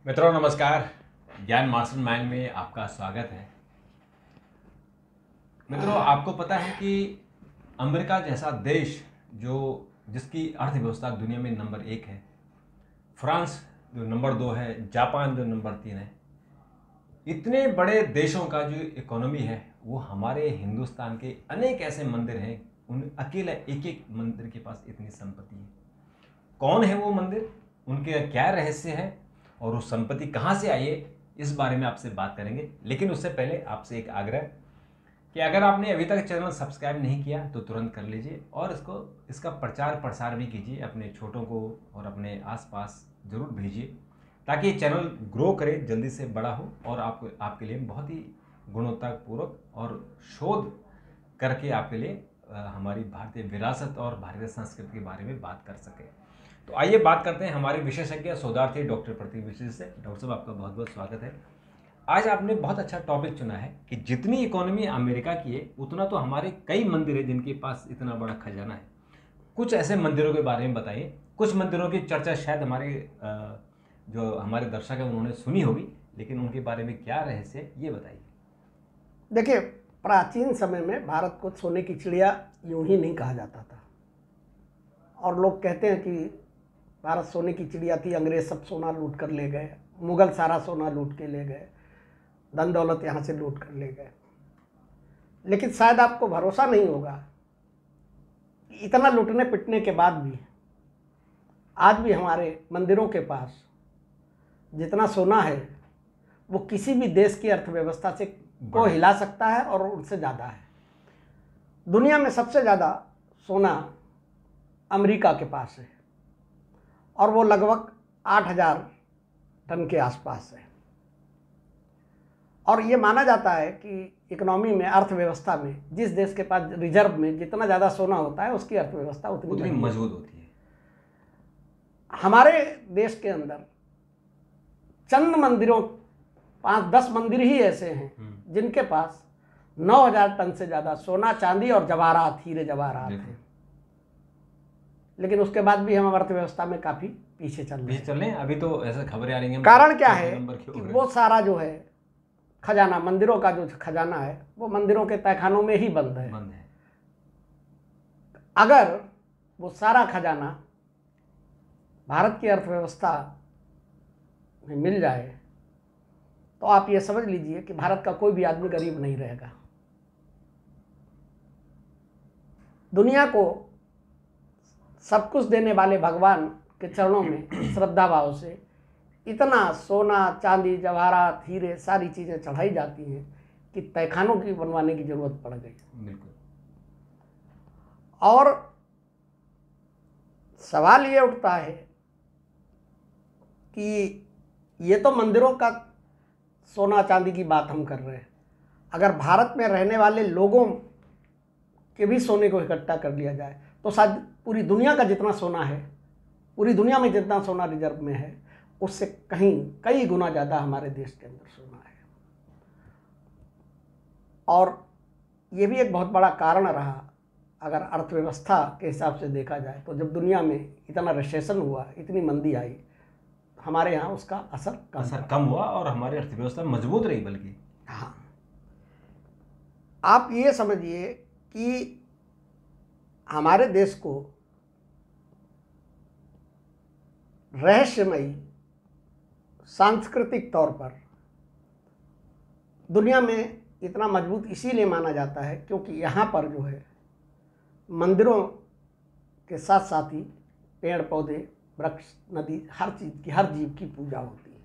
मित्रों नमस्कार। ज्ञान मास्टरमाइंड में आपका स्वागत है। मित्रों, आपको पता है कि अमेरिका जैसा देश जिसकी अर्थव्यवस्था दुनिया में नंबर 1 है, फ्रांस जो नंबर 2 है, जापान जो नंबर 3 है, इतने बड़े देशों का जो इकोनॉमी है वो हमारे हिंदुस्तान के अनेक ऐसे मंदिर हैं, उन अकेला एक एक मंदिर के पास इतनी संपत्ति है। कौन है वो मंदिर, उनके क्या रहस्य है और वो संपत्ति कहाँ से आई है, इस बारे में आपसे बात करेंगे। लेकिन उससे पहले आपसे एक आग्रह कि अगर आपने अभी तक चैनल सब्सक्राइब नहीं किया तो तुरंत कर लीजिए और इसका प्रचार प्रसार भी कीजिए, अपने छोटों को और अपने आसपास ज़रूर भेजिए ताकि चैनल ग्रो करे, जल्दी से बड़ा हो और आपके लिए बहुत ही गुणवत्तापूर्वक और शोध करके आपके लिए हमारी भारतीय विरासत और भारतीय संस्कृति के बारे में बात कर सके। तो आइए बात करते हैं हमारे विशेषज्ञ शोधार्थी डॉक्टर प्रतीक विशेष से। डॉक्टर साहब, आपका बहुत बहुत स्वागत है। आज आपने बहुत अच्छा टॉपिक चुना है कि जितनी इकोनॉमी अमेरिका की है उतना तो हमारे कई मंदिर है जिनके पास इतना बड़ा खजाना है। कुछ ऐसे मंदिरों के बारे में बताइए। कुछ मंदिरों की चर्चा शायद जो हमारे दर्शक हैं उन्होंने सुनी होगी, लेकिन उनके बारे में क्या रहस्य है ये बताइए। देखिए, प्राचीन समय में भारत को सोने की चिड़िया यूं ही नहीं कहा जाता था। और लोग कहते हैं कि भारत सोने की चिड़िया थी, अंग्रेज सब सोना लूट कर ले गए, मुगल सारा सोना लूट के ले गए, धन दौलत यहाँ से लूट कर ले गए। लेकिन शायद आपको भरोसा नहीं होगा कि इतना लूटने पिटने के बाद भी आज भी हमारे मंदिरों के पास जितना सोना है वो किसी भी देश की अर्थव्यवस्था से को हिला सकता है और उनसे ज़्यादा है। दुनिया में सबसे ज़्यादा सोना अमेरिका के पास है और वो लगभग 8,000 टन के आसपास है। और ये माना जाता है कि इकोनॉमी में, अर्थव्यवस्था में, जिस देश के पास रिजर्व में जितना ज़्यादा सोना होता है उसकी अर्थव्यवस्था उतनी मजबूत होती है। हमारे देश के अंदर चंद मंदिरों, 5-10 मंदिर ही ऐसे हैं जिनके पास 9,000 टन से ज़्यादा सोना, चांदी और जवाहरात, हीरे जवाहरात हैं। लेकिन उसके बाद भी हम अर्थव्यवस्था में काफ़ी पीछे चल रहे हैं। अभी तो ऐसे खबरें आ रही हैं। कारण क्या है कि वो सारा जो है खजाना, मंदिरों का जो खजाना है वो मंदिरों के तहखानों में ही बंद है। अगर वो सारा खजाना भारत की अर्थव्यवस्था में मिल जाए तो आप ये समझ लीजिए कि भारत का कोई भी आदमी गरीब नहीं रहेगा। दुनिया को सब कुछ देने वाले भगवान के चरणों में श्रद्धा भाव से इतना सोना, चांदी, जवाहरात, हीरे, सारी चीज़ें चढ़ाई जाती हैं कि तहखानों की बनवाने की जरूरत पड़ गई। बिल्कुल। और सवाल ये उठता है कि ये तो मंदिरों का सोना चांदी की बात हम कर रहे हैं, अगर भारत में रहने वाले लोगों के भी सोने को इकट्ठा कर लिया जाए तो शायद पूरी दुनिया का जितना सोना है, पूरी दुनिया में जितना सोना रिजर्व में है, उससे कई गुना ज़्यादा हमारे देश के अंदर सोना है। और ये भी एक बहुत बड़ा कारण रहा, अगर अर्थव्यवस्था के हिसाब से देखा जाए तो जब दुनिया में इतना रिसेशन हुआ, इतनी मंदी आई, हमारे यहाँ उसका असर कम हुआ और हमारी अर्थव्यवस्था मजबूत रही। बल्कि हाँ, आप ये समझिए कि हमारे देश को रहस्यमयी सांस्कृतिक तौर पर दुनिया में इतना मजबूत इसीलिए माना जाता है क्योंकि यहाँ पर जो है मंदिरों के साथ साथ ही पेड़ पौधे, वृक्ष, नदी, हर चीज़ की, हर जीव की पूजा होती है।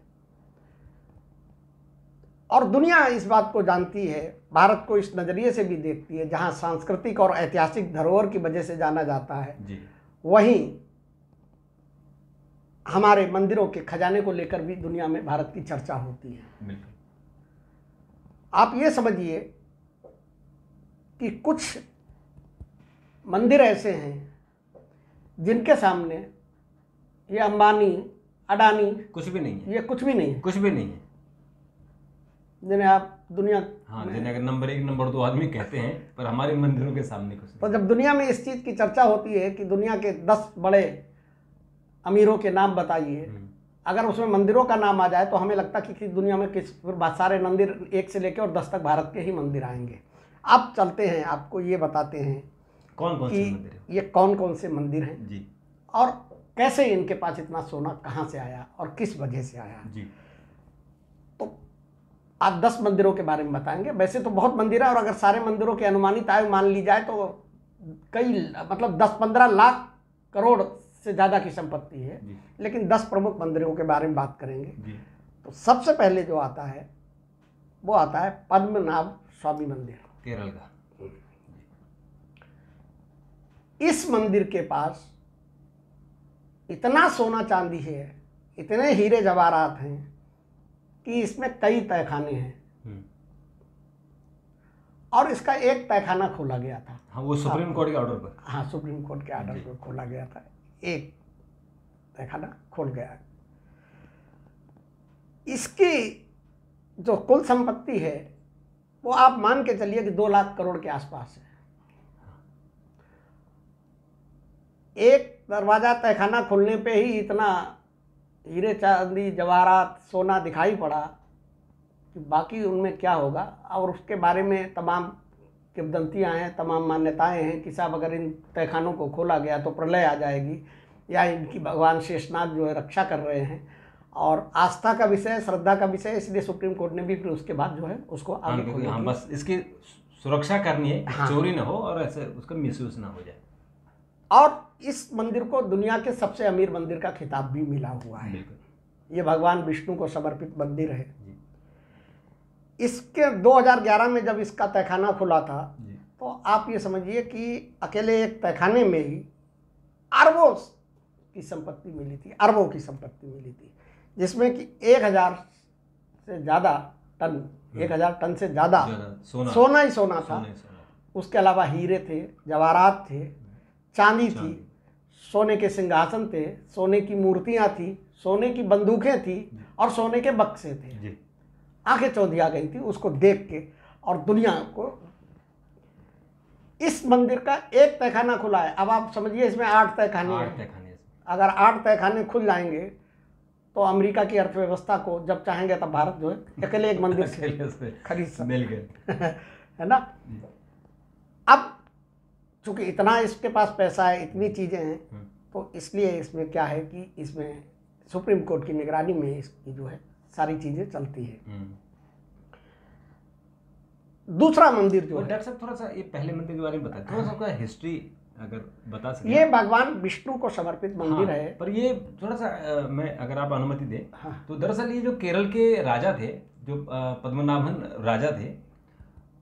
और दुनिया इस बात को जानती है, भारत को इस नज़रिए से भी देखती है, जहाँ सांस्कृतिक और ऐतिहासिक धरोहर की वजह से जाना जाता है जी। वहीं हमारे मंदिरों के खजाने को लेकर भी दुनिया में भारत की चर्चा होती है। बिल्कुल। आप ये समझिए कि कुछ मंदिर ऐसे हैं जिनके सामने ये अंबानी, अडानी कुछ भी नहीं है, ये कुछ भी नहीं है, कुछ भी नहीं है, जिन्हें आप दुनिया जिन्हें अगर नंबर 1 नंबर 2 आदमी कहते हैं, पर हमारे मंदिरों के सामने कुछ नहीं। तो जब दुनिया में इस चीज़ की चर्चा होती है कि दुनिया के 10 बड़े अमीरों के नाम बताइए, अगर उसमें मंदिरों का नाम आ जाए तो हमें लगता कि दुनिया में फिर बहुत सारे मंदिर 1 से लेकर और 10 तक भारत के ही मंदिर आएंगे। अब चलते हैं, आपको ये बताते हैं कौन कौन से मंदिर कि ये कौन कौन से मंदिर हैं जी, और कैसे इनके पास इतना सोना कहाँ से आया और किस वजह से आया जी। तो आज 10 मंदिरों के बारे में बताएंगे। वैसे तो बहुत मंदिर है और अगर सारे मंदिरों की अनुमानित आयु मान ली जाए तो कई मतलब 10-15 लाख करोड़ से ज़्यादा की संपत्ति है, लेकिन 10 प्रमुख मंदिरों के बारे में बात करेंगे जी। तो सबसे पहले जो आता है वो आता है पद्मनाभ स्वामी मंदिर, केरल का। इस मंदिर के पास इतना सोना चांदी है, इतने हीरे जवाहरात हैं कि इसमें कई तहखाने हैं और इसका एक तहखाना खोला गया था। हाँ, वो सुप्रीम कोर्ट के ऑर्डर पर। हाँ, सुप्रीम कोर्ट के ऑर्डर पर खोला गया था, एक तहखाना खोल गया। इसकी जो कुल संपत्ति है वो आप मान के चलिए कि 2 लाख करोड़ के आसपास है। एक दरवाजा तहखाना खुलने पे ही इतना हीरे चांदी जवाहरात सोना दिखाई पड़ा कि बाकी उनमें क्या होगा, और उसके बारे में तमाम किंवदंतियाँ हैं, तमाम मान्यताएं हैं कि साहब अगर इन तहखानों को खोला गया तो प्रलय आ जाएगी, या इनकी भगवान शेषनाग जो है रक्षा कर रहे हैं, और आस्था का विषय, श्रद्धा का विषय, इसलिए सुप्रीम कोर्ट ने भी फिर उसके बाद जो है उसको आगे खोलने की, बस इसकी सुरक्षा करनी है, चोरी ना हो और ऐसे उसका मिसयूज ना हो जाए। और इस मंदिर को दुनिया के सबसे अमीर मंदिर का खिताब भी मिला हुआ है। ये भगवान विष्णु को समर्पित मंदिर है। इसके 2011 में जब इसका तहखाना खुला था तो आप ये समझिए कि अकेले एक तहखाने में ही अरबों की संपत्ति मिली थी, अरबों की संपत्ति मिली थी, जिसमें कि 1000 से ज़्यादा टन, 1000 टन से ज़्यादा सोना ही सोना था। उसके अलावा हीरे थे, जवाहरात थे, चांदी थी, सोने के सिंहासन थे, सोने की मूर्तियां थी, सोने की बंदूकें थी और सोने के बक्से थे। आंखें चौंधिया गई थी उसको देख के, और दुनिया को। इस मंदिर का एक तहखाना खुला है। अब आप समझिए इसमें 8 तहखाने हैं। अगर 8 तहखाने खुल जाएंगे तो अमेरिका की अर्थव्यवस्था को जब चाहेंगे तब भारत जो है अकेले एक मंदिर से खरीद सकते है ना। अब चूंकि इतना इसके पास पैसा है, इतनी चीज़ें हैं, तो इसलिए इसमें क्या है कि इसमें सुप्रीम कोर्ट की निगरानी में इसकी जो है सारी चीज़ें चलती है। दूसरा मंदिर जो है, डॉक्टर साहब थोड़ा सा ये पहले मंदिर के बारे में बताएं, थोड़ा सा उसका हिस्ट्री अगर बता सकें। ये भगवान विष्णु को समर्पित मंदिर है। पर ये थोड़ा सा मैं अगर आप अनुमति दें तो दरअसल ये जो केरल के राजा थे, जो पद्मनाभन राजा थे,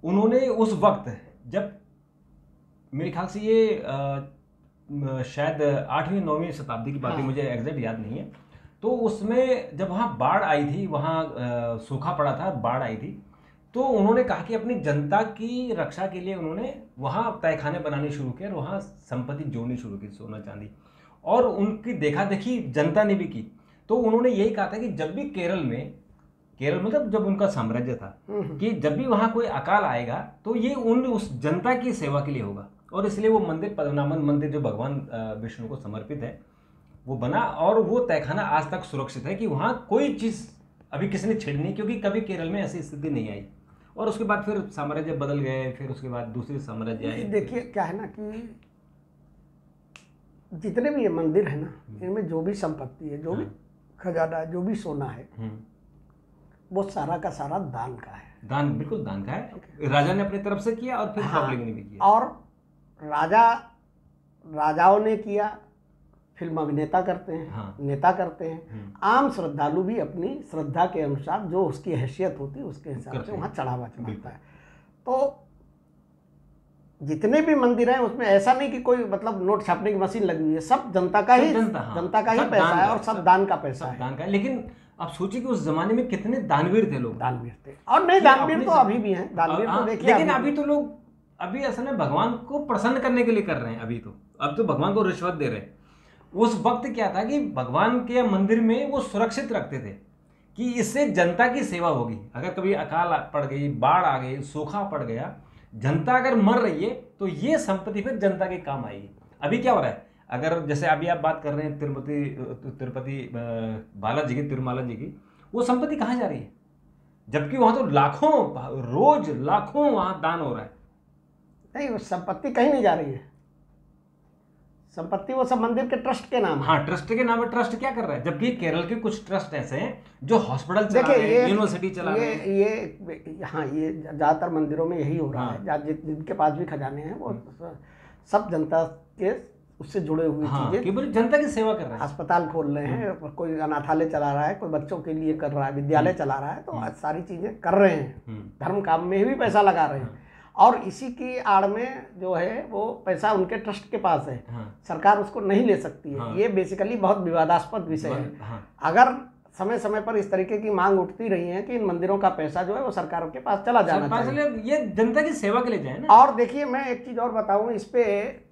उन्होंने उस वक्त जब मेरे ख्याल से ये शायद 8वीं 9वीं शताब्दी की बात है, मुझे एग्जैक्ट याद नहीं है, तो उसमें जब वहाँ बाढ़ आई थी, वहाँ सूखा पड़ा था, बाढ़ आई थी, तो उन्होंने कहा कि अपनी जनता की रक्षा के लिए उन्होंने वहाँ तहखाने बनाने शुरू किए और वहाँ संपत्ति जोड़नी शुरू की, सोना चांदी, और उनकी देखा देखी जनता ने भी की। तो उन्होंने यही कहा था कि जब भी केरल मतलब जब उनका साम्राज्य था, कि जब भी वहाँ कोई अकाल आएगा तो ये उस जनता की सेवा के लिए होगा, और इसलिए वो मंदिर पद्मनाभन मंदिर जो भगवान विष्णु को समर्पित है वो बना, और वो तहखाना आज तक सुरक्षित है कि वहाँ कोई चीज़ अभी किसी ने छेड़ी नहीं, क्योंकि कभी केरल में ऐसी स्थिति नहीं आई। और उसके बाद फिर साम्राज्य बदल गए, फिर उसके बाद दूसरे साम्राज्य आए। देखिए क्या है ना कि जितने भी ये मंदिर है ना, इनमें जो भी संपत्ति है, जो भी खजाना, जो भी सोना है, वो सारा का सारा दान का है। दान, बिल्कुल दान का है। राजा ने अपनी तरफ से किया और फिर पब्लिक ने भी किया। और राजाओं ने किया, फिल्म अभिनेता करते हैं, नेता करते हैं, आम श्रद्धालु भी अपनी श्रद्धा के अनुसार जो उसकी हैसियत होती है उसके हिसाब से वहाँ चढ़ावा चढ़ाता है। तो जितने भी मंदिर हैं उसमें ऐसा नहीं कि कोई मतलब नोट छापने की मशीन लगी हुई है, सब जनता का ही पैसा है और सब दान का पैसा है। लेकिन आप सोचिए कि उस जमाने में कितने दानवीर थे लोग। दानवीर थे, और नहीं दानवीर तो अभी भी हैं, दानवीर तो देखिए। लेकिन अभी तो लोग अभी असल में भगवान को प्रसन्न करने के लिए कर रहे हैं। अब तो भगवान को रिश्वत दे रहे हैं। उस वक्त क्या था कि भगवान के मंदिर में वो सुरक्षित रखते थे कि इससे जनता की सेवा होगी। अगर कभी अकाल पड़ गई, बाढ़ आ गई, सूखा पड़ गया, जनता अगर मर रही है तो ये संपत्ति फिर जनता के काम आएगी। अभी क्या हो रहा है, अगर जैसे अभी आप बात कर रहे हैं तिरुपति बालाजी की, तिरुमाला जी की, वो संपत्ति कहाँ जा रही है? जबकि वहां तो लाखों, रोज लाखों वहां दान हो रहा है। नहीं, वो संपत्ति कहीं नहीं जा रही है, संपत्ति वो सब मंदिर के ट्रस्ट के नाम है। हाँ, ट्रस्ट के नाम है। ट्रस्ट क्या कर रहा है? जबकि केरल के कुछ ट्रस्ट ऐसे हैं जो हॉस्पिटल चला देखिए रहे हैं, यूनिवर्सिटी चला रहे हैं। ये हाँ, ये ज़्यादातर मंदिरों में यही हो रहा हाँ। है। जिनके पास भी खजाने हैं वो सब जनता के उससे जुड़े हुए हाँ, चीज़ें, कि पूरी जनता की सेवा कर रहे हैं। अस्पताल खोल रहे हैं, कोई अनाथालय चला रहा है, कोई बच्चों के लिए कर रहा है, विद्यालय चला रहा है, तो आज सारी चीज़ें कर रहे हैं, धर्म काम में भी पैसा लगा रहे हैं। और इसी की आड़ में जो है वो पैसा उनके ट्रस्ट के पास है, सरकार उसको नहीं ले सकती है। ये बेसिकली बहुत विवादास्पद विषय है। अगर समय समय पर इस तरीके की मांग उठती रही है कि इन मंदिरों का पैसा जो है वो सरकार के पास चला जाना चाहिए, ये जनता की सेवा के लिए जाए ना। और देखिए, मैं एक चीज़ और बताऊं, इस पे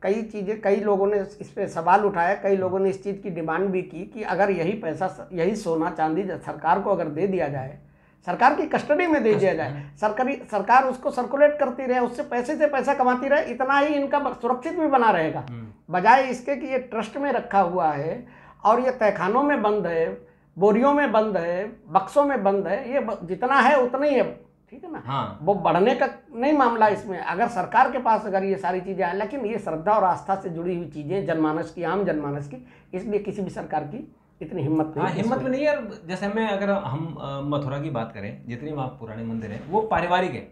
कई लोगों ने इस पे सवाल उठाया, कई लोगों ने इस चीज़ की डिमांड भी की कि अगर यही पैसा, यही सोना चांदी सरकार को अगर दे दिया जाए, सरकार की कस्टडी में दे दिया जाए, सरकार उसको सर्कुलेट करती रहे, उससे पैसे से पैसा कमाती रहे, इतना ही इनका सुरक्षित भी बना रहेगा, बजाय इसके कि ये ट्रस्ट में रखा हुआ है और ये तहखानों में बंद है, बोरियों में बंद है, बक्सों में बंद है। ये जितना है उतना ही है, ठीक है ना। हाँ। वो बढ़ने का नहीं मामला इसमें, अगर सरकार के पास अगर ये सारी चीज़ें आए, लेकिन ये श्रद्धा और आस्था से जुड़ी हुई चीज़ें जनमानस की, आम जनमानस की, इसलिए किसी भी सरकार की इतनी हिम्मत नहीं। हाँ, हिम्मत में नहीं है। जैसे अगर हम मथुरा की बात करें, जितने वहाँ पुराने मंदिर हैं वो पारिवारिक है,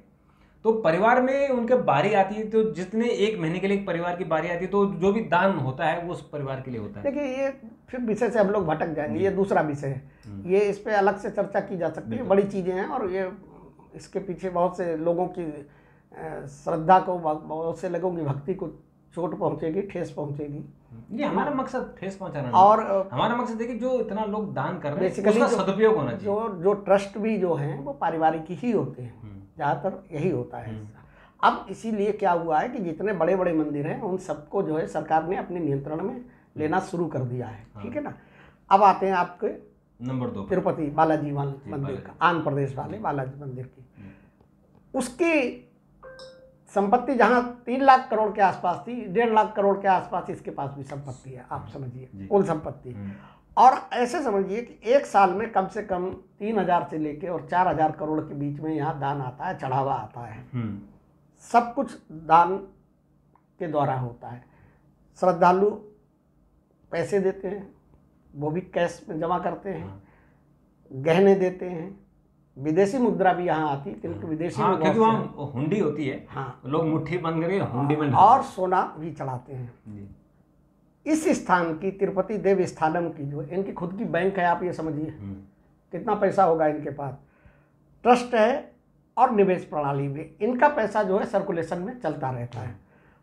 तो परिवार में उनके बारी आती है, तो जितने एक महीने के लिए एक परिवार की बारी आती है, तो जो भी दान होता है वो उस परिवार के लिए होता है। देखिए, ये फिर विषय से हम लोग भटक जाएंगे, ये दूसरा विषय है, ये इस पे अलग से चर्चा की जा सकती है, बड़ी चीज़ें हैं, और ये इसके पीछे बहुत से लोगों की श्रद्धा को, बहुत से लोगों की भक्ति को चोट पहुंचेगी, ठेस पहुंचेगी। ये हमारा मकसद ठेस पहुंचाना और हमारा मकसद देखिए, जो इतना लोग दान कर रहे हैं बेसिकली उसका सदुपयोग होना चाहिए। जो ट्रस्ट भी जो हैं वो पारिवारिक ही होते हैं, ज़्यादातर यही होता है। अब इसीलिए क्या हुआ है कि जितने बड़े बड़े मंदिर हैं उन सबको जो है सरकार ने अपने नियंत्रण में लेना शुरू कर दिया है, ठीक है ना। अब आते हैं आपके नंबर 2 तिरुपति बालाजी मंदिर का, आंध्र प्रदेश वाले बालाजी मंदिर की। उसकी संपत्ति जहाँ 3 लाख करोड़ के आसपास थी, 1.5 लाख करोड़ के आसपास इसके पास भी संपत्ति है, आप समझिए, कुल संपत्ति। और ऐसे समझिए कि एक साल में कम से कम 3,000 से लेके और 4,000 करोड़ के बीच में यहाँ दान आता है, चढ़ावा आता है। सब कुछ दान के द्वारा होता है। श्रद्धालु पैसे देते हैं, वो भी कैश में जमा करते हैं, गहने देते हैं, विदेशी मुद्रा भी यहाँ आती है, क्योंकि विदेशी क्योंकि वहाँ हुंडी होती है। हाँ, लोग मुट्ठी बंद करके हुंडी में, और सोना भी चढ़ाते हैं। इस स्थान की, तिरुपति देव स्थानम की, जो इनकी खुद की बैंक है, आप ये समझिए कितना पैसा होगा इनके पास। ट्रस्ट है और निवेश प्रणाली में इनका पैसा जो है सर्कुलेशन में चलता रहता है।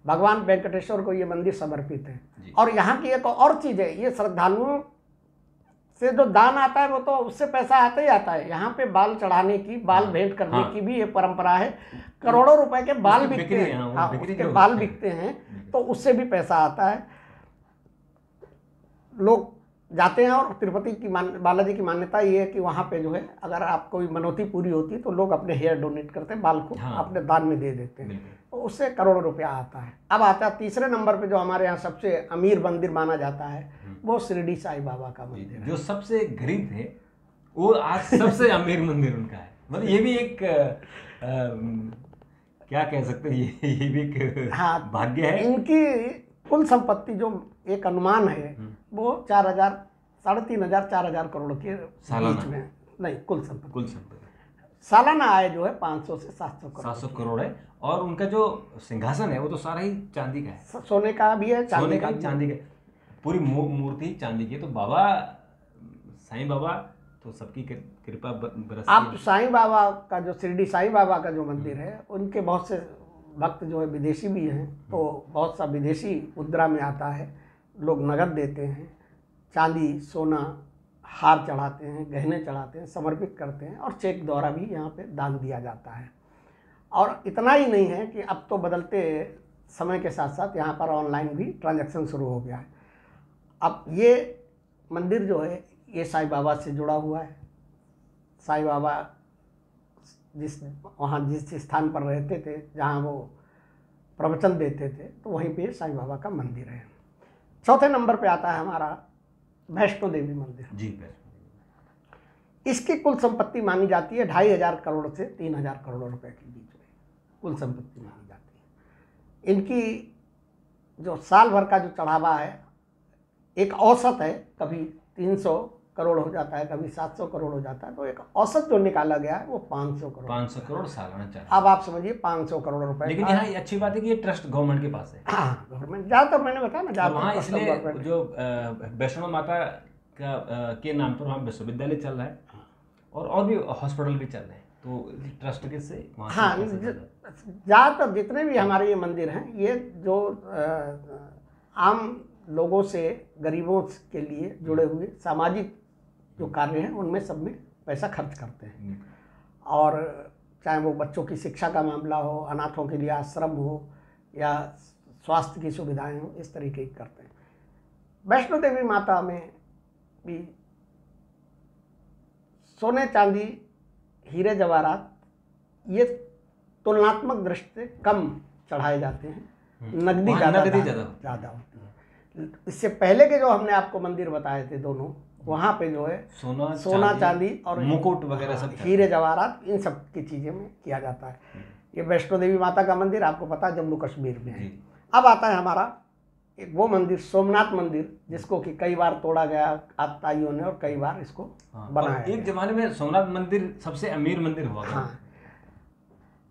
भगवान वेंकटेश्वर को ये मंदिर समर्पित है। और यहाँ की एक और चीज़ है, ये श्रद्धालुओं से जो दान आता है वो तो उससे पैसा आता ही आता है। यहाँ पे बाल चढ़ाने की, बाल भेंट करने की भी ये परंपरा है। करोड़ों रुपए के बाल बिकते हैं, हाँ, उसके बाल बिकते हैं, तो उससे भी पैसा आता है। लोग जाते हैं, और तिरुपति की बालाजी की मान्यता ये है कि वहाँ पे जो है अगर आप कोई मनौती पूरी होती है तो लोग अपने हेयर डोनेट करते हैं, बाल को अपने दान में दे देते हैं, तो उससे करोड़ों रुपया आता है। अब आता है तीसरे नंबर पे जो हमारे यहाँ सबसे अमीर मंदिर माना जाता है, वो शिरडी साई बाबा का मंदिर है। जो सबसे गरीब थे वो आज सबसे अमीर मंदिर उनका है। मतलब ये भी एक क्या कह सकते हैं, ये भी एक भाग्य है। इनकी कुल संपत्ति जो एक अनुमान है वो 4,000, 3,500, 4,000 करोड़ के बीच में, नहीं, कुल संपत्ति सालाना आय जो है 500 से 700 करोड़ है। और उनका जो सिंहासन है वो तो सारा ही चांदी का है, सोने का भी है, चांदी का पूरी मूर्ति चांदी की। तो बाबा साईं बाबा तो सबकी कृपा बरसती है। आप साईं बाबा का जो शिरडी साईं बाबा का जो मंदिर है, उनके बहुत से भक्त जो है विदेशी भी हैं, तो बहुत सा विदेशी मुद्रा में आता है, लोग नगद देते हैं, चांदी, सोना, हार चढ़ाते हैं, गहने चढ़ाते हैं, समर्पित करते हैं, और चेक द्वारा भी यहाँ पे दान दिया जाता है। और इतना ही नहीं है कि अब तो बदलते समय के साथ साथ यहाँ पर ऑनलाइन भी ट्रांजैक्शन शुरू हो गया है। अब ये मंदिर जो है ये साईं बाबा से जुड़ा हुआ है। साईं बाबा जिस स्थान पर रहते थे, जहाँ वो प्रवचन देते थे, तो वहीं पे साईं बाबा का मंदिर है। चौथे नंबर पे आता है हमारा वैष्णो देवी मंदिर। जी। इसकी कुल संपत्ति मानी जाती है 2,500 करोड़ से 3,000 करोड़ रुपए के बीच में कुल संपत्ति मानी जाती है। इनकी जो साल भर का जो चढ़ावा है एक औसत है, कभी 300 करोड़ हो जाता है, कभी 700 करोड़ हो जाता है, तो एक औसत जो निकाला गया है वो 500 करोड़। 500 करोड़ सालाना चाहिए। अब आप समझिए 500 करोड़ रुपए। लेकिन यहाँ ये अच्छी बात है कि ये ट्रस्ट गवर्नमेंट के पास है। हाँ, गवर्नमेंट ज़्यादातर, मैंने बताया ना, वहाँ ज़्यादातर इसलिए जो वैष्णो माता का के नाम पर वहाँ विश्वविद्यालय चल रहा है और भी हॉस्पिटल भी चल रहे हैं, तो ट्रस्ट के से वहाँ से हाँ, ज़्यादातर जितने भी हमारे ये मंदिर हैं, ये जो आम लोगों से, गरीबों के लिए जुड़े हुए सामाजिक जो कार्य हैं उनमें सब में पैसा खर्च करते हैं। और चाहे वो बच्चों की शिक्षा का मामला हो, अनाथों के लिए आश्रम हो, या स्वास्थ्य की सुविधाएं हो, इस तरीके की करते हैं। वैष्णो देवी माता में भी सोने चांदी हीरे जवाहरात ये तुलनात्मक दृष्टि से कम चढ़ाए जाते हैं, नगदी ज़्यादा होती है। इससे पहले के जो हमने आपको मंदिर बताए थे दोनों, वहाँ पे जो है सोना चांदी और मुकुट वगैरह सब, हीरे जवाहरात, इन सब की चीज़ें में किया जाता है। ये वैष्णो देवी माता का मंदिर आपको पता है जम्मू कश्मीर में है। अब आता है हमारा एक वो मंदिर, सोमनाथ मंदिर, जिसको कि कई बार तोड़ा गया आतताइयों ने और कई बार इसको बनाया। एक जमाने में सोमनाथ मंदिर सबसे अमीर मंदिर हुआ। हाँ,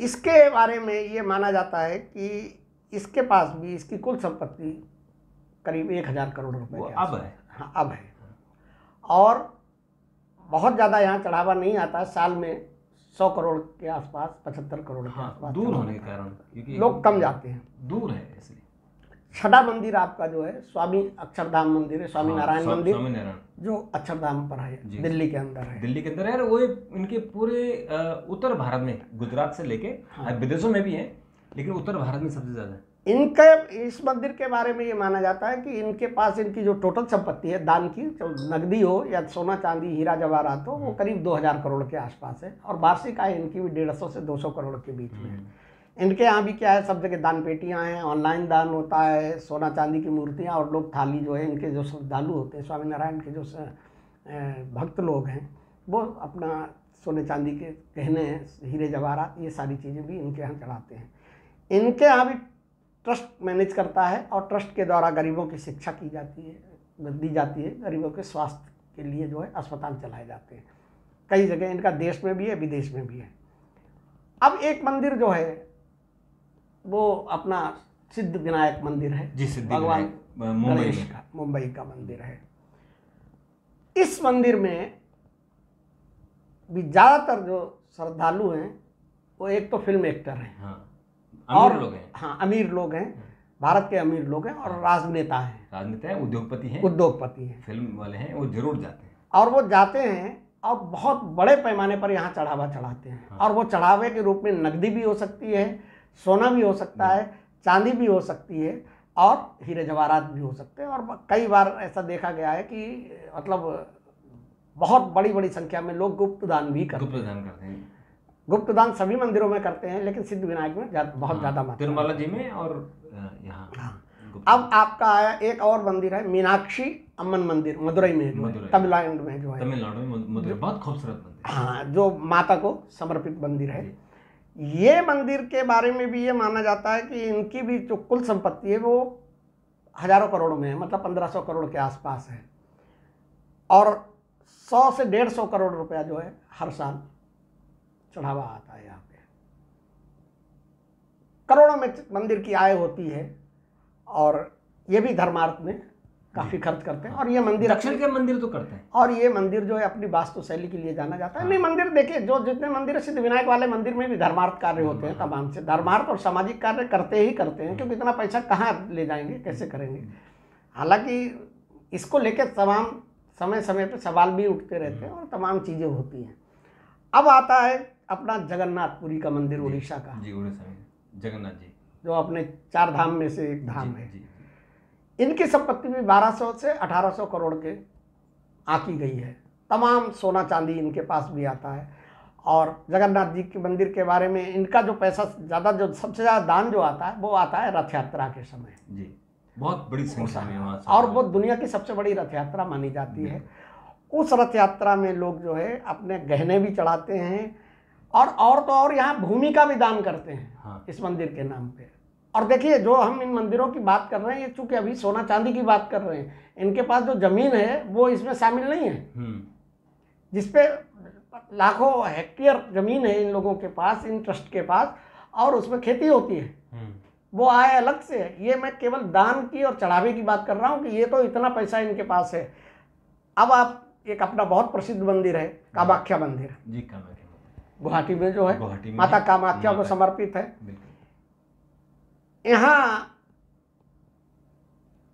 इसके बारे में ये माना जाता है कि इसके पास भी इसकी कुल संपत्ति करीब 1,000 करोड़ रुपए के अब है। हाँ, अब है। और बहुत ज़्यादा यहाँ चढ़ावा नहीं आता है, साल में 100 करोड़ के आसपास, 75 करोड़ के आसपास। दूर होने के कारण लोग कम जाते हैं, दूर है इसलिए। छठा मंदिर आपका जो है स्वामी अक्षरधाम मंदिर है, स्वामी नारायण मंदिर, जो अक्षरधाम पर है, दिल्ली के अंदर है। दिल्ली के अंदर है, वो इनके पूरे उत्तर भारत में, गुजरात से लेके विदेशों में भी है, लेकिन उत्तर भारत में सबसे ज्यादा है। इनके इस मंदिर के बारे में ये माना जाता है कि इनके पास इनकी जो टोटल संपत्ति है दान की, नगदी हो या सोना चांदी हीरा जवाहरात हो, वो करीब 2,000 करोड़ के आसपास है। और वार्षिक आय इनकी भी 150 से 200 करोड़ के बीच में है। इनके यहाँ भी क्या है, सब जगह दान पेटियाँ हैं, ऑनलाइन दान होता है, सोना चांदी की मूर्तियाँ, और लोग थाली जो है, इनके जो श्रद्धालु होते हैं, स्वामीनारायण के जो भक्त लोग हैं, वो अपना सोने चांदी के गहने, हीरे जवाहरात, ये सारी चीज़ें भी इनके यहाँ चढ़ाते हैं। इनके यहाँ भी ट्रस्ट मैनेज करता है और ट्रस्ट के द्वारा गरीबों की शिक्षा की जाती है, दी जाती है। गरीबों के स्वास्थ्य के लिए जो है अस्पताल चलाए जाते हैं। कई जगह इनका देश में भी है, विदेश में भी है। अब एक मंदिर जो है वो अपना सिद्ध विनायक मंदिर है, भगवान गणेश का, मुंबई का मंदिर है। इस मंदिर में भी ज़्यादातर जो श्रद्धालु हैं वो एक तो फिल्म एक्टर हैं, अमीर लोग हैं। हाँ, अमीर लोग हैं, भारत के अमीर लोग हैं, और राजनेता हैं, उद्योगपति हैं, फिल्म वाले हैं, वो जरूर जाते हैं। और वो जाते हैं और बहुत बड़े पैमाने पर यहाँ चढ़ावा चढ़ाते हैं। और वो चढ़ावे के रूप में नकदी भी हो सकती है, सोना भी हो सकता है, चांदी भी हो सकती है, और हीरे जवाहरात भी हो सकते हैं। और कई बार ऐसा देखा गया है कि मतलब बहुत बड़ी बड़ी संख्या में लोग गुप्त दान भी करते हैं। गुप्त दान सभी मंदिरों में करते हैं, लेकिन सिद्ध विनायक में बहुत ज़्यादा मात्रा, तिरुमला जी में और यहाँ। अब आपका आया एक और मंदिर है, मीनाक्षी अम्मन मंदिर, मदुरई में, तमिलनाडु में जो है। तमिलनाडु में मदुरई बहुत खूबसूरत मंदिर। हाँ, जो माता को समर्पित मंदिर है। ये मंदिर के बारे में भी ये माना जाता है कि इनकी भी जो कुल संपत्ति है वो हजारों करोड़ में है, मतलब 1,500 करोड़ के आसपास है। और 100 से 150 करोड़ रुपया जो है हर साल चढ़ावा आता है यहाँ पे। करोड़ों में मंदिर की आय होती है, और ये भी धर्मार्थ में काफ़ी खर्च करते हैं। और ये मंदिर दक्षिण के मंदिर तो करते हैं, और ये मंदिर जो है अपनी वास्तुशैली के लिए जाना जाता है। नहीं, मंदिर देखिए, जो जितने मंदिर है, सिद्ध विनायक वाले मंदिर में भी धर्मार्थ कार्य होते हैं, तमाम से धर्मार्थ और सामाजिक कार्य करते ही करते हैं, क्योंकि इतना पैसा कहाँ ले जाएंगे, कैसे करेंगे। हालांकि इसको लेकर तमाम समय समय पर सवाल भी उठते रहते हैं और तमाम चीज़ें होती हैं। अब आता है अपना जगन्नाथपुरी का मंदिर, उड़ीसा का। जी, उड़ीसा में जगन्नाथ जी, जो अपने 4 धाम में से एक धाम है। इनकी संपत्ति भी 1200 से 1800 करोड़ के आंकी गई है। तमाम सोना चांदी इनके पास भी आता है। और जगन्नाथ जी के मंदिर के बारे में इनका जो पैसा ज़्यादा, जो सबसे ज़्यादा दान जो आता है, वो आता है रथ यात्रा के समय। जी, बहुत बड़ी संख्या में वहाँ और वो दुनिया की सबसे बड़ी रथ यात्रा मानी जाती है। उस रथ यात्रा में लोग जो है अपने गहने भी चढ़ाते हैं और तो और यहाँ भूमि का भी दान करते हैं। हाँ। इस मंदिर के नाम पे। और देखिए, जो हम इन मंदिरों की बात कर रहे हैं, ये चूंकि अभी सोना चांदी की बात कर रहे हैं, इनके पास जो जमीन है वो इसमें शामिल नहीं है, जिसपे लाखों हेक्टेयर जमीन है इन लोगों के पास, इन ट्रस्ट के पास, और उसमें खेती होती है, वो आय अलग से है। ये मैं केवल दान की और चढ़ावे की बात कर रहा हूँ कि ये तो इतना पैसा इनके पास है। अब आप एक अपना बहुत प्रसिद्ध मंदिर है कामाख्या मंदिर जी, कामाख्या गुवाहाटी में जो है, गुवाहाटी में माता कामाख्या को समर्पित है। यहाँ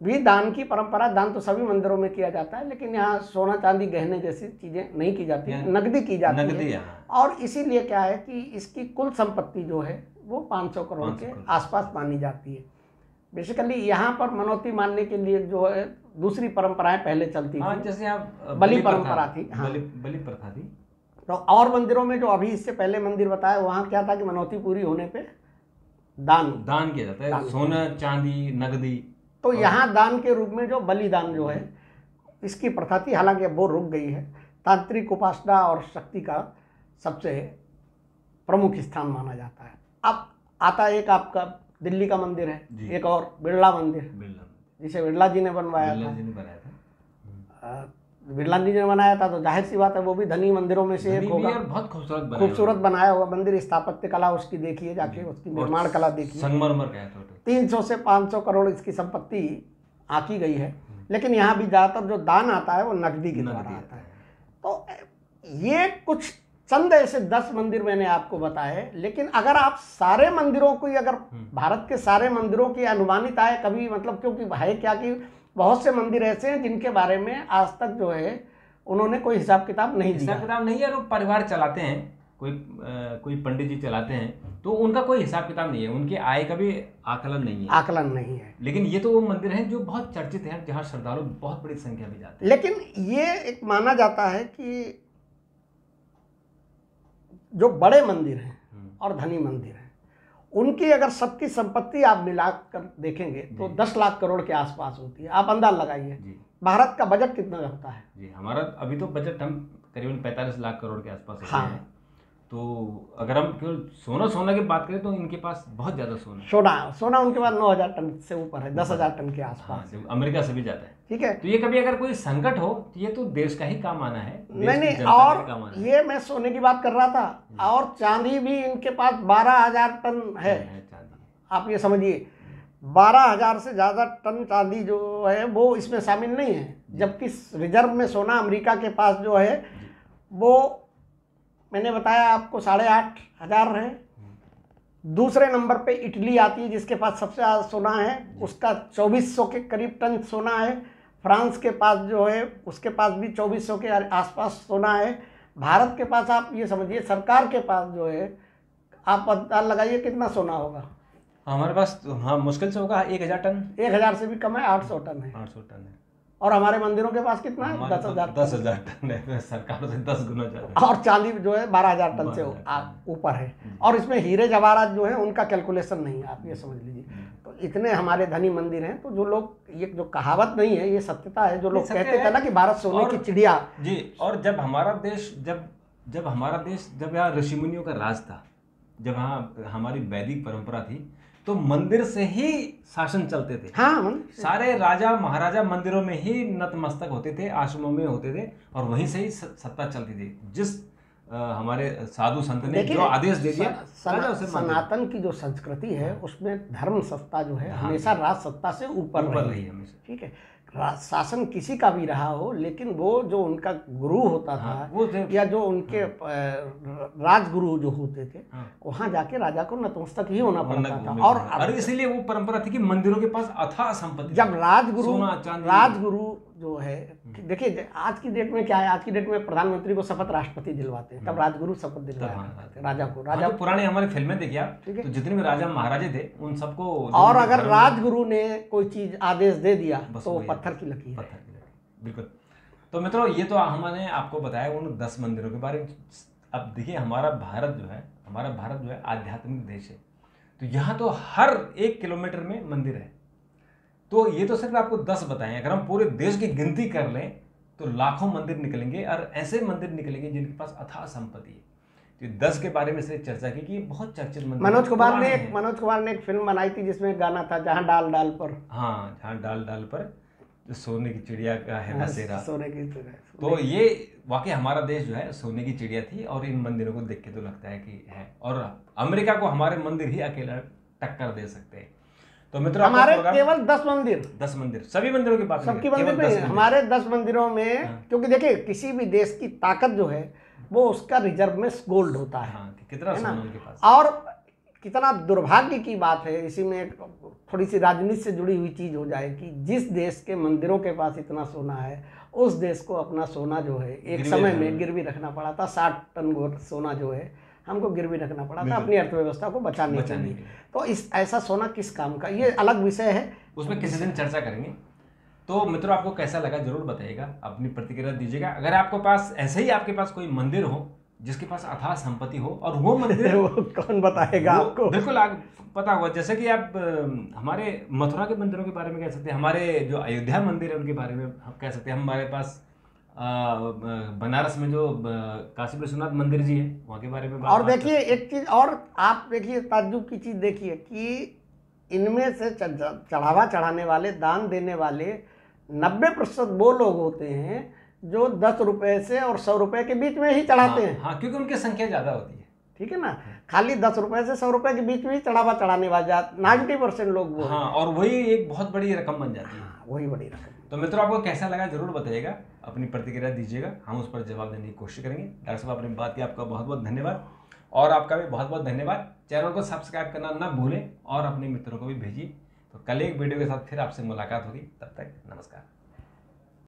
भी दान की परंपरा, दान तो सभी मंदिरों में किया जाता है, लेकिन यहाँ सोना चांदी गहने जैसी चीजें नहीं की जाती है, नकदी की जाती है। और इसीलिए क्या है कि इसकी कुल संपत्ति जो है वो 500 करोड़ के आसपास मानी जाती है। बेसिकली यहाँ पर मनौती मानने के लिए जो है दूसरी परंपराएं पहले चलती थी, जैसे आप बलि परंपरा थी। हाँ, बलि प्रथा थी। तो और मंदिरों में जो अभी इससे पहले मंदिर बताया, वहाँ क्या था कि मनौती पूरी होने पे दान किया जाता है, सोना चांदी नगदी। तो यहाँ दान के रूप में जो बलिदान जो है, इसकी प्रथा थी। हालांकि अब वो रुक गई है। तांत्रिक उपासना और शक्ति का सबसे प्रमुख स्थान माना जाता है। अब आता है एक आपका दिल्ली का मंदिर है, एक और बिरला मंदिर, जिसे बिरला जी ने बनवाया था। बिरला जी ने बनाया था, तो जाहिर सी बात है वो भी धनी मंदिरों में से एक होगा। बहुत खूबसूरत बनाया हुआ मंदिर, स्थापत्य कला उसकी देखिए जाके, उसकी निर्माण कला देखिए। संगमरमर का है। 300 से 500 करोड़ इसकी संपत्ति आंकी गई है। लेकिन यहाँ भी ज़्यादातर जो दान आता है वो नकदी के द्वारा आता है। तो ये कुछ चंद ऐसे 10 मंदिर मैंने आपको बताए। लेकिन अगर आप सारे मंदिरों को, अगर भारत के सारे मंदिरों की अनुमानित आय कभी, मतलब क्योंकि है क्या कि बहुत से मंदिर ऐसे हैं जिनके बारे में आज तक जो है उन्होंने कोई हिसाब किताब नहीं दिया। हिसाब किताब नहीं है, लोग परिवार चलाते हैं, कोई पंडित जी चलाते हैं, तो उनका कोई हिसाब किताब नहीं है, उनकी आय का भी आकलन नहीं है। लेकिन ये तो वो मंदिर हैं जो बहुत चर्चित हैं, जहाँ श्रद्धालु बहुत बड़ी संख्या में जाते हैं। लेकिन ये एक माना जाता है कि जो बड़े मंदिर हैं और धनी मंदिर हैं, उनकी अगर सबकी संपत्ति आप मिलाकर देखेंगे तो 10 लाख करोड़ के आसपास होती है। आप अंदाज लगाइए भारत का बजट कितना होता है। जी, हमारा अभी तो बजट हम करीबन 45 लाख करोड़ के आसपास है। हाँ। तो अगर हम केवल सोना की बात करें तो इनके पास बहुत ज़्यादा सोना उनके पास 9,000 टन से ऊपर है, 10,000 टन के आसपास। हाँ, अमेरिका से भी जाता है। ठीक है। तो ये कभी अगर कोई संकट हो तो ये तो देश का ही काम आना है। नहीं, और ये मैं सोने की बात कर रहा था, और चांदी भी इनके पास 12,000 टन है। आप ये समझिए, 12,000 से ज़्यादा टन चांदी जो है वो इसमें शामिल नहीं है। जबकि रिजर्व में सोना अमेरिका के पास जो है वो मैंने बताया आपको 8,500 है। दूसरे नंबर पे इटली आती है जिसके पास सबसे ज़्यादा सोना है, उसका 2,400 के करीब टन सोना है। फ्रांस के पास जो है उसके पास भी 2,400 के आसपास सोना है। भारत के पास आप ये समझिए, सरकार के पास जो है, आप पता लगाइए कितना सोना होगा। हमारे पास हाँ मुश्किल से होगा 1,000 टन। 1,000 से भी कम है, 800 टन है। 800 टन है। और हमारे मंदिरों के पास कितना है? 10,000 टन है, सरकार से 10 गुना ज़्यादा। और चांदी जो है 12,000 टन से ऊपर है। और इसमें हीरे जवाहरात जो है उनका कैलकुलेशन नहीं है, आप ये समझ लीजिए। तो इतने हमारे धनी मंदिर हैं। तो जो लोग, ये जो कहावत नहीं है, ये सत्यता है। जो लोग कहते थे ना कि भारत सोने की चिड़िया। जी, और जब हमारा देश जब यहाँ ऋषि मुनियों का राज था, जब यहाँ हमारी वैदिक परंपरा थी, तो मंदिर से ही शासन चलते थे। हाँ, सारे राजा महाराजा मंदिरों में ही नतमस्तक होते थे, आश्रमों में होते थे, और वहीं से ही सत्ता चलती थी। जिस हमारे साधु संत ने जो आदेश दे दिया, सनातन की जो संस्कृति है उसमें धर्म सत्ता जो है हमेशा राज सत्ता से ऊपर रही है हमेशा। ठीक है, शासन किसी का भी रहा हो, लेकिन वो जो उनका गुरु होता था, या जो उनके राजगुरु जो होते थे, वहां जाके राजा को नतमस्तक ही होना पड़ता था। और इसीलिए वो परंपरा थी कि मंदिरों के पास अथाह संपत्ति। जब राजगुरु जो है, देखिए आज की डेट में क्या है, आज की डेट में प्रधानमंत्री को शपथ राष्ट्रपति दिलवाते हैं, तब राजगुरु शपथ दिलवाते राजा को। राजा पुराने हमारी फिल्में देखिए आप, तो जितने भी राजा महाराजे थे उन सबको, और अगर राजगुरु ने कोई चीज आदेश दे दिया तो पत्थर की लकीर। बिल्कुल। तो मित्रों, ये तो हमने आपको बताया उन 10 मंदिरों के बारे में। अब देखिए, हमारा भारत जो है आध्यात्मिक देश है। तो यहाँ तो हर 1 किलोमीटर में मंदिर है। तो ये तो सिर्फ आपको 10 बताएं, अगर हम पूरे देश की गिनती कर लें तो लाखों मंदिर निकलेंगे, और ऐसे मंदिर निकलेंगे जिनके पास अथाह संपत्ति है। तो 10 के बारे में से चर्चा की कि ये बहुत चर्चित मंदिर मनोज कुमार पुराने ने एक फिल्म बनाई थी जिसमें गाना था जहाँ डाल डाल पर। हाँ, जहाँ डाल डाल पर जो सोने की चिड़िया का है बसेरा। सोने की चिड़िया। तो ये वाकई हमारा देश जो है सोने की चिड़िया थी, और इन मंदिरों को देख के तो लगता है कि है, और अमेरिका को हमारे मंदिर ही अकेला टक्कर दे सकते हैं। तो मित्रों, हमारे केवल 10 मंदिर, 10 मंदिर, सभी मंदिरों की बात नहीं, सबकी मंदिर में हमारे 10 मंदिरों में, क्योंकि देखिए किसी भी देश की ताकत जो है वो उसका रिजर्व में गोल्ड होता है। हाँ, कितना सोना उनके पास। और कितना दुर्भाग्य की बात है, इसी में एक थोड़ी सी राजनीति से जुड़ी हुई चीज हो जाए कि जिस देश के मंदिरों के पास इतना सोना है, उस देश को अपना सोना जो है एक समय में गिरवी रखना पड़ा था। 60 टन सोना जो है हमको गिरवी रखना पड़ा था अपनी अर्थव्यवस्था को बचाने के लिए। तो इस ऐसा सोना किस काम का, ये अलग विषय है, उसमें किसी दिन चर्चा करेंगे। तो मित्रों, आपको कैसा लगा जरूर बताइएगा, अपनी प्रतिक्रिया दीजिएगा। अगर आपके पास ऐसे ही आपके पास कोई मंदिर हो जिसके पास अथाह संपत्ति हो, और वो मंदिर वो कौन बताएगा आपको, बिल्कुल आप पता होगा। जैसे कि आप हमारे मथुरा के मंदिरों के बारे में कह सकते हैं, हमारे जो अयोध्या मंदिर है उनके बारे में हम कह सकते हैं, हमारे पास बनारस में जो काशी विश्वनाथ मंदिर जी है वहाँ के बारे में और देखिए एक चीज और आप देखिए, ताज्जुब की चीज देखिए कि इनमें से चढ़ावा चढ़ाने वाले, दान देने वाले 90% वो लोग होते हैं जो 10 रुपए से और 100 रुपए के बीच में ही चढ़ाते हैं। हाँ, क्योंकि उनकी संख्या ज्यादा होती है। ठीक है ना, खाली 10 रुपए से 100 रुपए के बीच में ही चढ़ावा चढ़ाने वाले 90% लोग वो। हाँ, और वही एक बहुत बड़ी रकम बन जाती है। हाँ, वही बड़ी रकम। तो मित्रों, आपको कैसा लगा जरूर बताइएगा, अपनी प्रतिक्रिया दीजिएगा, हम उस पर जवाब देने की कोशिश करेंगे। डॉक्टर साहब, आपने बात की, आपका बहुत बहुत धन्यवाद, और आपका भी बहुत बहुत धन्यवाद। चैनल को सब्सक्राइब करना ना भूलें और अपने मित्रों को भी भेजिए। तो कल एक वीडियो के साथ फिर आपसे मुलाकात होगी, तब तक नमस्कार।